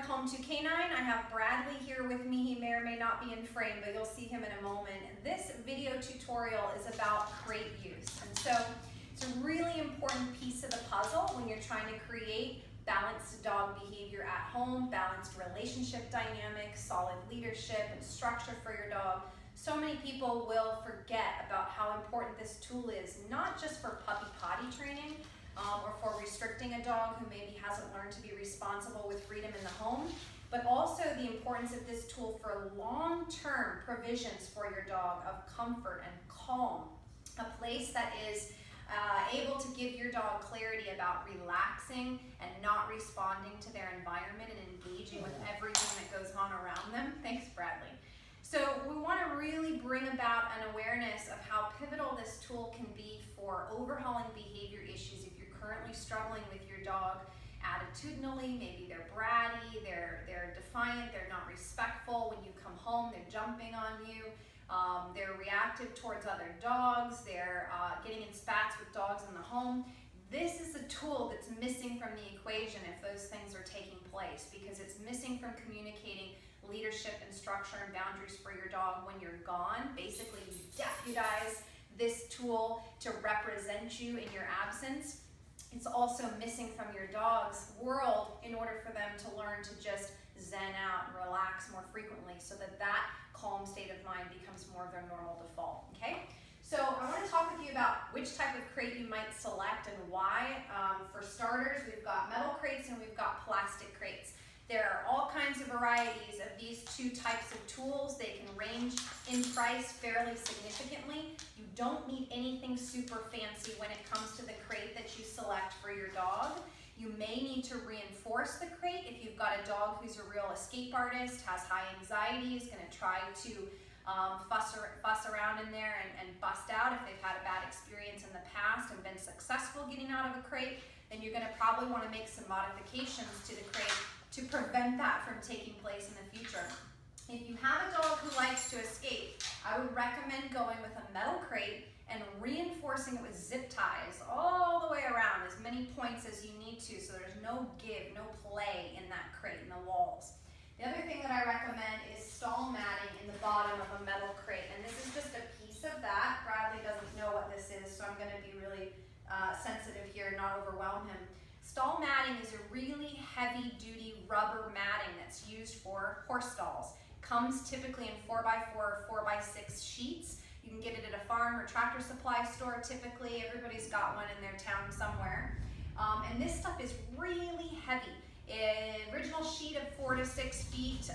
Home 2 Canine. I have Bradley here with me. He may or may not be in frame, but you'll see him in a moment. This video tutorial is about crate use. And so it's a really important piece of the puzzle when you're trying to create balanced dog behavior at home, balanced relationship dynamics, solid leadership and structure for your dog. So many people will forget about how important this tool is, not just for puppy potty training, or for restricting a dog who maybe hasn't learned to be responsible with freedom in the home, but also the importance of this tool for long-term provisions for your dog of comfort and calm, a place that is able to give your dog clarity about relaxing and not responding to their environment and engaging with everything that goes on around them. Thanks, Bradley. So we want to really bring about an awareness of how pivotal this tool can be for overhauling behavior issues. If you're currently struggling with your dog attitudinally, maybe they're bratty, they're defiant, they're not respectful. When you come home, they're jumping on you, they're reactive towards other dogs, they're getting in spats with dogs in the home. This is a tool that's missing from the equation if those things are taking place, because it's missing from communicating leadership and structure and boundaries for your dog when you're gone. Basically, you deputize this tool to represent you in your absence. It's also missing from your dog's world in order for them to learn to just zen out and relax more frequently, so that that calm state of mind becomes more of their normal default, okay? So I want to talk with you about which type of crate you might select and why. For starters, we've got metal crates and we've got plastic crates. There are all kinds of varieties of these two types of tools. They can range in price fairly significantly. You don't need anything super fancy when it comes to the crate that you select for your dog. You may need to reinforce the crate if you've got a dog who's a real escape artist, has high anxiety, is going to try to fuss around in there and bust out if they've had a bad experience in the past and been successful getting out of a crate. Then you're going to probably want to make some modifications to the crate to prevent that from taking place in the future. If you have a dog who likes to escape, I would recommend going with a metal crate and reinforcing it with zip ties all the way around, as many points as you need to, so there's no give, no play in that crate, in the walls. The other thing that I recommend is stall matting in the bottom of a metal crate, and this is just a piece of that. Bradley doesn't know what this is, so I'm going to be really sensitive here and not overwhelm him. Stall matting is a really heavy-duty rubber matting that's used for horse stalls. Comes typically in 4x4 or 4x6 sheets. You can get it at a farm or tractor supply store typically. Everybody's got one in their town somewhere. And this stuff is really heavy. An original sheet of 4 to 6 feet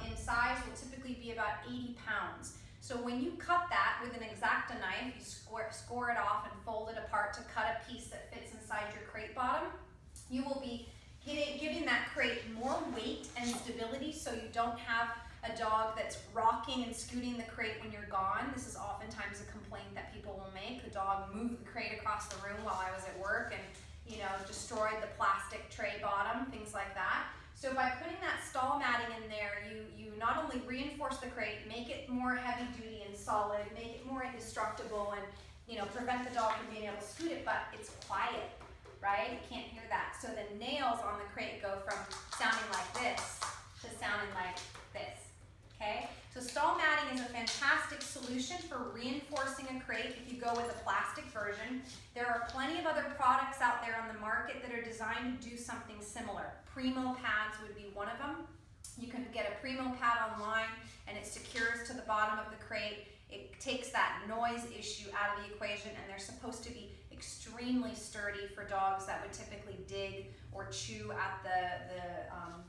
in size will typically be about 80 pounds. So when you cut that with an X-Acto knife, you score it off and fold it apart to cut a piece that fits inside your crate bottom. You will be giving that crate more weight and stability, so you don't have a dog that's rocking and scooting the crate when you're gone. This is oftentimes a complaint that people will make. The dog moved the crate across the room while I was at work and, destroyed the plastic tray bottom, things like that. So by putting that stall matting in there, you not only reinforce the crate, make it more heavy duty and solid, make it more indestructible, and prevent the dog from being able to scoot it, but it's quiet. Right? You can't hear that. So the nails on the crate go from sounding like this to sounding like this. Okay? So stall matting is a fantastic solution for reinforcing a crate if you go with a plastic version. There are plenty of other products out there on the market that are designed to do something similar. Primo pads would be one of them. You can get a Primo pad online and it secures to the bottom of the crate. It takes that noise issue out of the equation, and they're supposed to be extremely sturdy for dogs that would typically dig or chew at the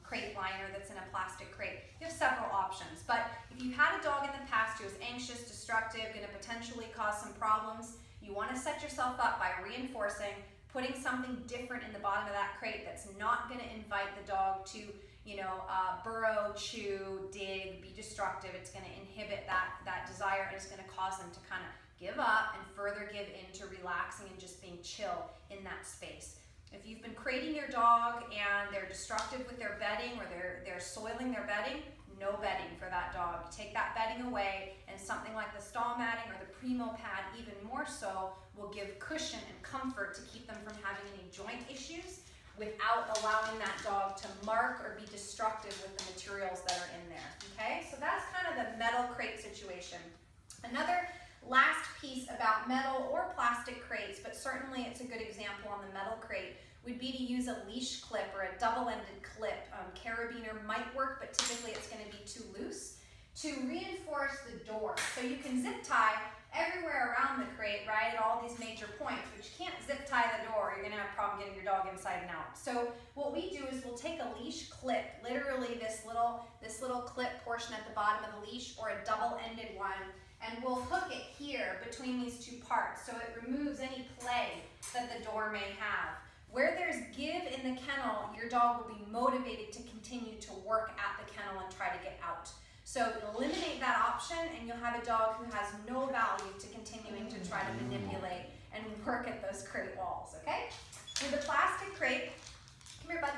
crate liner that's in a plastic crate. You have several options, but if you had a dog in the past who was anxious, destructive, going to potentially cause some problems, you want to set yourself up by reinforcing, putting something different in the bottom of that crate that's not going to invite the dog to burrow, chew, dig, be destructive. It's going to inhibit that desire, and it's going to cause them to kind of give up and further give in to relaxing and just being chill in that space. If you've been crating your dog and they're destructive with their bedding, or they're soiling their bedding, no bedding for that dog. Take that bedding away, and something like the stall matting or the Primo pad, even more so, will give cushion and comfort to keep them from having any joint issues. without allowing that dog to mark or be destructive with the materials that are in there, okay? So that's kind of the metal crate situation. Another last piece about metal or plastic crates, but certainly it's a good example on the metal crate, would be to use a leash clip or a double-ended clip. Carabiner might work, but typically it's going to be too loose, to reinforce the door. So you can zip tie everywhere around the crate, right, at all these major points, but you can't zip tie the door. You're going to have a problem getting your dog inside and out. So what we do is we'll take a leash clip, literally this little clip portion at the bottom of the leash, or a double-ended one, and we'll hook it here between these two parts so it removes any play that the door may have. Where there's give in the kennel, your dog will be motivated to continue to work at the kennel and try to get out. So eliminate that option and you'll have a dog who has no value to continuing to try to manipulate and work at those crate walls, okay? With the plastic crate, come here, bud.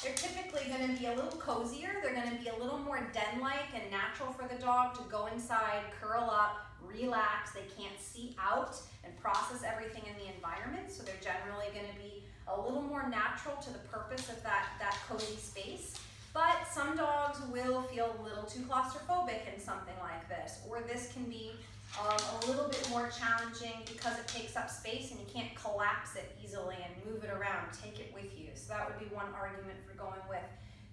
They're typically going to be a little cozier. They're going to be a little more den-like and natural for the dog to go inside, curl up, relax. They can't see out and process everything in the environment, so they're generally going to be a little more natural to the purpose of that cozy space. But some dogs will feel a little too claustrophobic in something like this, or this can be a little bit more challenging because it takes up space and you can't collapse it easily and move it around, take it with you. So that would be one argument for going with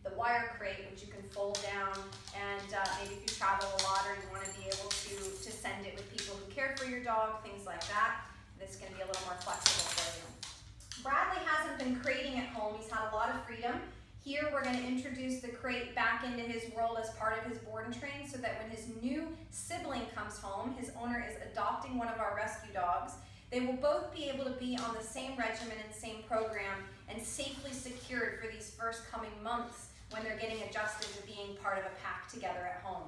the wire crate, which you can fold down, and maybe if you travel a lot or you want to be able to send it with people who care for your dog, things like that, this can be a little more flexible for you. Bradley hasn't been crating at home. He's had a lot of freedom. Here we're going to introduce the crate back into his world as part of his board and train so that when his new sibling comes home, his owner is adopting one of our rescue dogs. They will both be able to be on the same regimen and same program and safely secured for these first coming months when they're getting adjusted to being part of a pack together at home.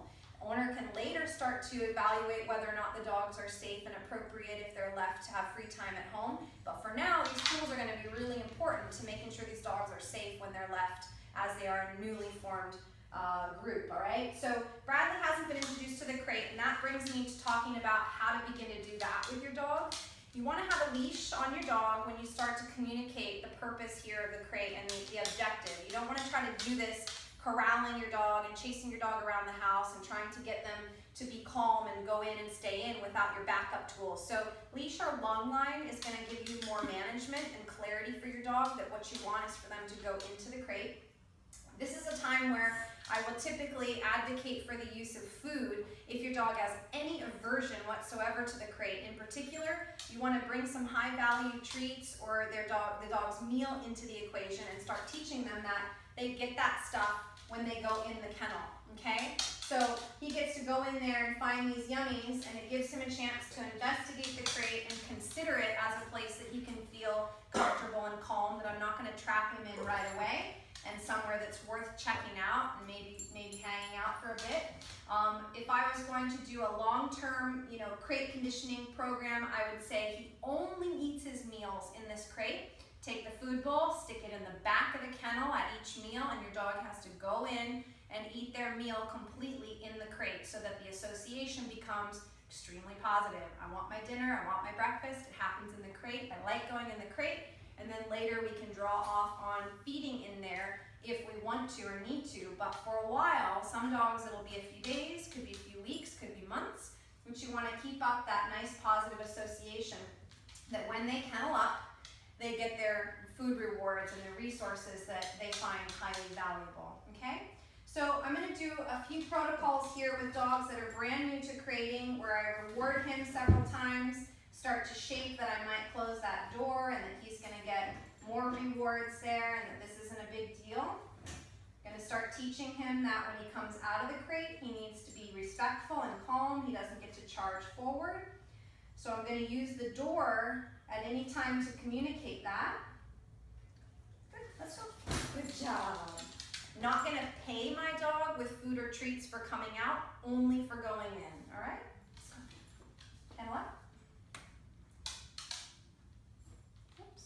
Owner can later start to evaluate whether or not the dogs are safe and appropriate if they're left to have free time at home. But for now, these tools are going to be really important to making sure these dogs are safe when they're left as they are a newly formed group, all right? So Bradley hasn't been introduced to the crate, and that brings me to talking about how to begin to do that with your dog. You want to have a leash on your dog when you start to communicate the purpose here of the crate and the objective. You don't want to try to do this corralling your dog and chasing your dog around the house and trying to get them to be calm and go in and stay in without your backup tools. So leash or long line is going to give you more management and clarity for your dog, that what you want is for them to go into the crate. This is a time where I will typically advocate for the use of food if your dog has any aversion whatsoever to the crate. In particular, you want to bring some high value treats or the dog's meal into the equation and start teaching them that they get that stuff when they go in the kennel, okay? So he gets to go in there and find these yummies, and it gives him a chance to investigate the crate and consider it as a place that he can feel comfortable and calm, that I'm not going to trap him in right away, and somewhere that's worth checking out and maybe hanging out for a bit. If I was going to do a long-term, crate conditioning program, I would say he only eats his meals in this crate. Take the food bowl, stick it in the back of the kennel at each meal, and your dog has to go in and eat their meal completely in the crate so that the association becomes extremely positive. I want my dinner, I want my breakfast, it happens in the crate, I like going in the crate, and then later we can draw off on feeding in there if we want to or need to. But for a while, some dogs it'll be a few days, could be a few weeks, could be months, but you want to keep up that nice positive association that when they kennel up, they get their food rewards and their resources that they find highly valuable, okay? So I'm going to do a few protocols here with dogs that are brand new to crating, where I reward him several times, start to shape that I might close that door and that he's going to get more rewards there and that this isn't a big deal. I'm going to start teaching him that when he comes out of the crate, he needs to be respectful and calm. He doesn't get to charge forward. So I'm going to use the door at any time to communicate that. Good, let's go. Good job. Not going to pay my dog with food or treats for coming out, only for going in, all right? And what? Oops.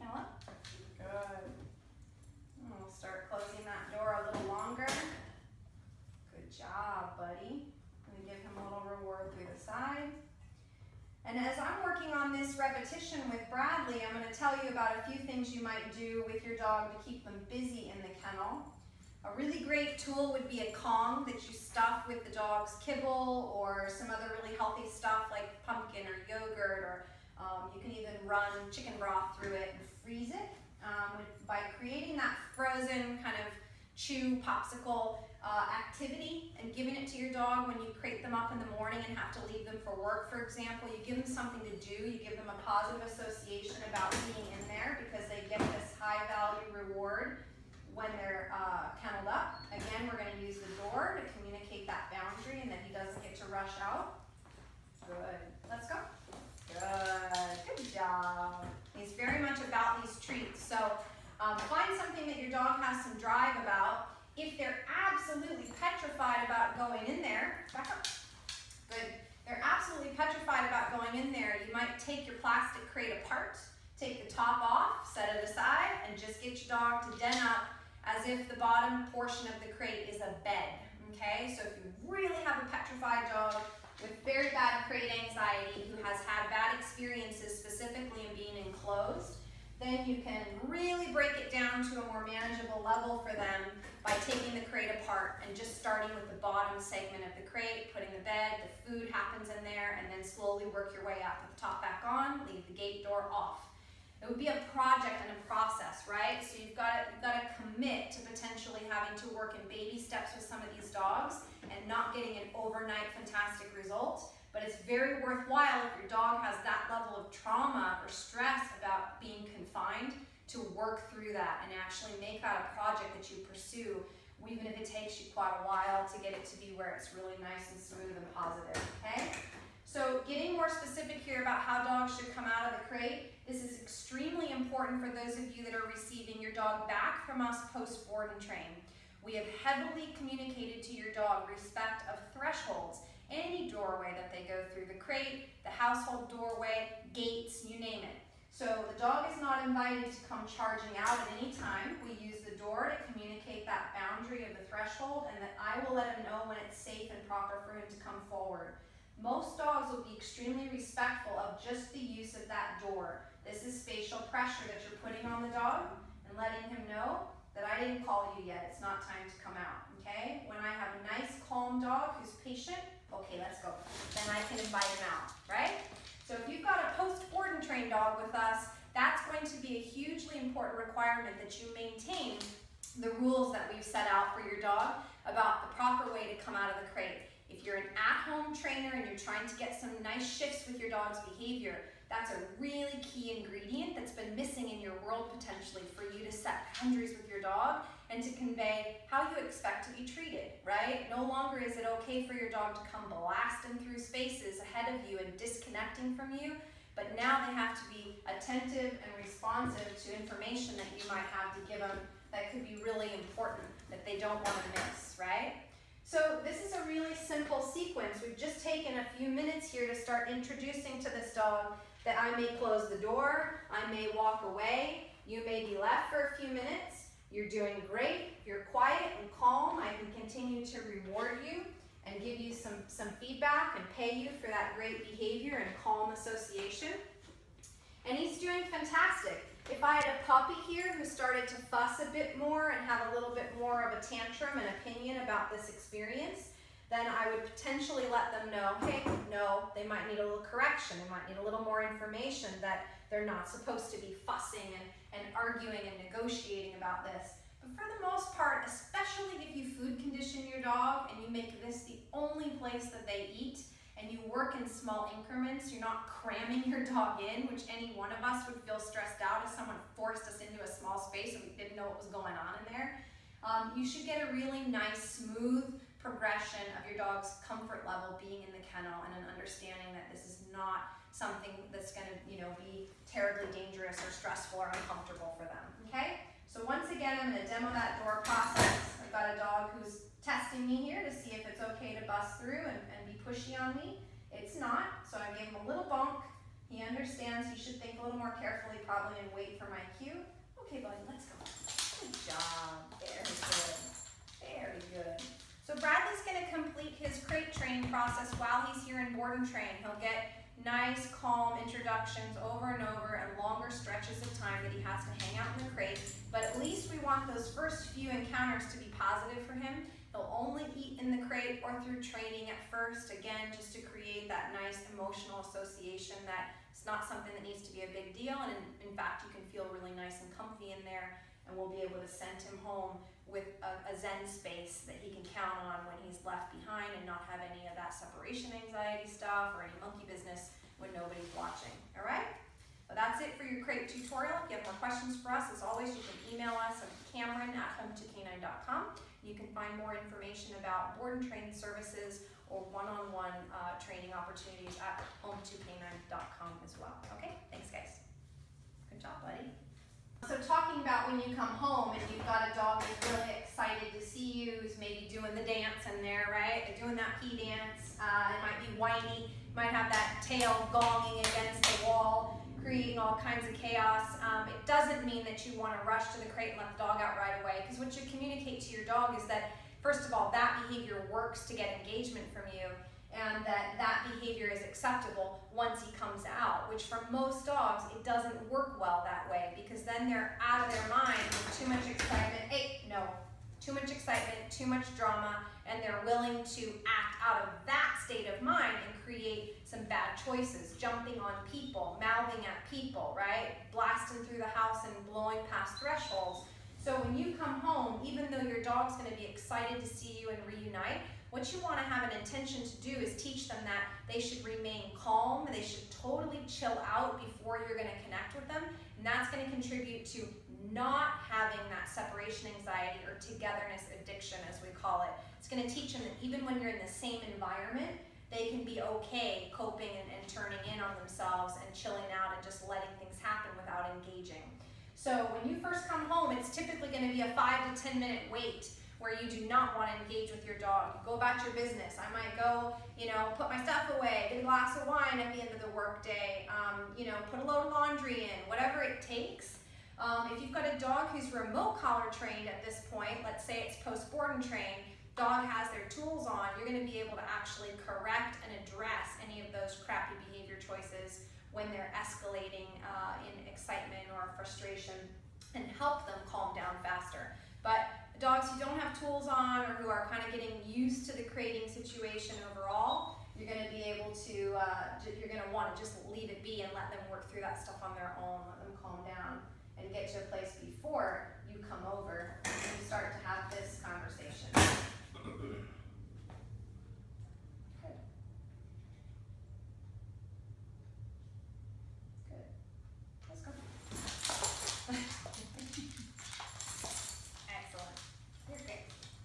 And what? Good. And we'll start closing that door a little longer. Good job, buddy. I'm going to give him a little reward through the side. And as I'm working on this repetition with Bradley, I'm going to tell you about a few things you might do with your dog to keep them busy in the kennel. A really great tool would be a Kong that you stuff with the dog's kibble or some other really healthy stuff like pumpkin or yogurt, or you can even run chicken broth through it and freeze it. By creating that frozen kind of chew popsicle activity and giving it to your dog when you crate them up in the morning and have to leave them for work, for example, you give them something to do, you give them a positive association about being in there because they get this high value reward when they're kenneled up. Again, we're going to use the door to communicate that boundary and that he doesn't get to rush out. Good. Let's go. Good. Good job. He's very much about these treats. So find something that your dog has some drive about. If they're absolutely petrified about going in there, back up. Good. They're absolutely petrified about going in there, you might take your plastic crate apart, take the top off, set it aside, and just get your dog to den up as if the bottom portion of the crate is a bed. Okay? So if you really have a petrified dog with very bad crate anxiety, who has had bad experiences specifically in being enclosed, then you can really break it down to a more manageable level for them by taking the crate apart and just starting with the bottom segment of the crate, putting the bed, the food happens in there, and then slowly work your way up. Put the top back on, leave the gate door off. It would be a project and a process, right? So you've got to commit to potentially having to work in baby steps with some of these dogs and not getting an overnight fantastic result. But it's very worthwhile if your dog has that level of trauma or stress about being confined to work through that and actually make that a project that you pursue, even if it takes you quite a while to get it to be where it's really nice and smooth and positive, okay? So getting more specific here about how dogs should come out of the crate, this is extremely important for those of you that are receiving your dog back from us post-board and train. We have heavily communicated to your dog respect of thresholds, any doorway that they go through, the crate, the household doorway, gates, you name it. So the dog is not invited to come charging out at any time. We use the door to communicate that boundary of the threshold, and that I will let him know when it's safe and proper for him to come forward. Most dogs will be extremely respectful of just the use of that door. This is spatial pressure that you're putting on the dog and letting him know that I didn't call you yet, it's not time to come out, okay? When I have a nice, calm dog who's patient, okay, let's go. Then I can invite him out, right? So if you've got a post-board and train dog with us, that's going to be a hugely important requirement that you maintain the rules that we've set out for your dog about the proper way to come out of the crate. If you're an at-home trainer and you're trying to get some nice shifts with your dog's behavior, that's a really key ingredient that's been missing in your world potentially for you to set boundaries with your dog and to convey how you expect to be treated, right? No longer is it okay for your dog to come blasting through spaces ahead of you and disconnecting from you, but now they have to be attentive and responsive to information that you might have to give them that could be really important that they don't want to miss, right? So this is a really simple sequence. We've just taken a few minutes here to start introducing to this dog that I may close the door, I may walk away, you may be left for a few minutes. You're doing great. If you're quiet and calm, I can continue to reward you and give you some feedback and pay you for that great behavior and calm association. And he's doing fantastic. If I had a puppy here who started to fuss a bit more and have a little bit more of a tantrum and opinion about this experience, then I would potentially let them know, hey, no, they might need a little correction. They might need a little more information that they're not supposed to be fussing and arguing and negotiating about this. But for the most part, especially if you food condition your dog and you make this the only place that they eat, and you work in small increments, you're not cramming your dog in, which any one of us would feel stressed out if someone forced us into a small space and we didn't know what was going on in there. You should get a really nice, smooth progression of your dog's comfort level being in the kennel and an understanding that this is not something that's going to, be terribly dangerous or stressful or uncomfortable for them, okay? So once again, I'm going to demo that door process. I've got a dog who's testing me here to see if it's okay to bust through and be pushy on me. It's not, so I gave him a little bonk. He understands he should think a little more carefully probably and wait for my cue. Okay, buddy, let's go. Good job. Very good. Very good. So Bradley's going to complete his crate training process while he's here in board and train. He'll get nice, calm introductions over and over and longer stretches of time that he has to hang out in the crate. But at least we want those first few encounters to be positive for him. He'll only eat in the crate or through training at first, again, just to create that nice emotional association that it's not something that needs to be a big deal. And in fact, you can feel really nice and comfy in there, and we'll be able to send him home with a zen space that he can count on when he's left behind and not have any of that separation anxiety stuff or any monkey business when nobody's watching. All right? But that's it for your crate tutorial. If you have more questions for us, as always, you can email us at Cameron@home2canine.com. You can find more information about board and train services or one-on-one training opportunities at home2canine.com as well. Okay? Thanks, guys. Good job, buddy. So talking about when you come home and you've got a dog that's really excited to see you, who's maybe doing the dance in there, right? They're doing that pee dance. It might be whiny. Might have that tail gonging against the wall, creating all kinds of chaos. It doesn't mean that you want to rush to the crate and let the dog out right away, because what you communicate to your dog is that, first of all, that behavior works to get engagement from you, and that behavior is acceptable once he comes out, which for most dogs, it doesn't work well that way, because then they're out of their mind with too much excitement. Too much excitement, too much drama, and they're willing to act out of that state of mind and create some bad choices, jumping on people, mouthing at people, right? Blasting through the house and blowing past thresholds. So when you come home, even though your dog's going to be excited to see you and reunite, what you want to have an intention to do is teach them that they should remain calm, they should totally chill out before you're going to connect with them, and that's going to contribute to not having that separation anxiety or togetherness addiction, as we call it. It's going to teach them that even when you're in the same environment, they can be okay coping and turning in on themselves and chilling out and just letting things happen without engaging. So when you first come home, it's typically going to be a 5 to 10 minute wait where you do not want to engage with your dog. You go about your business. I might go, put my stuff away, get a glass of wine at the end of the workday, put a load of laundry in, whatever it takes. If you've got a dog who's remote collar trained at this point, let's say it's post-board and trained, dog has their tools on, you're going to be able to actually correct and address any of those crappy behavior choices when they're escalating in excitement or frustration, and help them calm down faster. But dogs who don't have tools on or who are kind of getting used to the crating situation overall, you're going to be able to, you're going to want to just leave it be and let them work through that stuff on their own, let them calm down and get to a place before you come over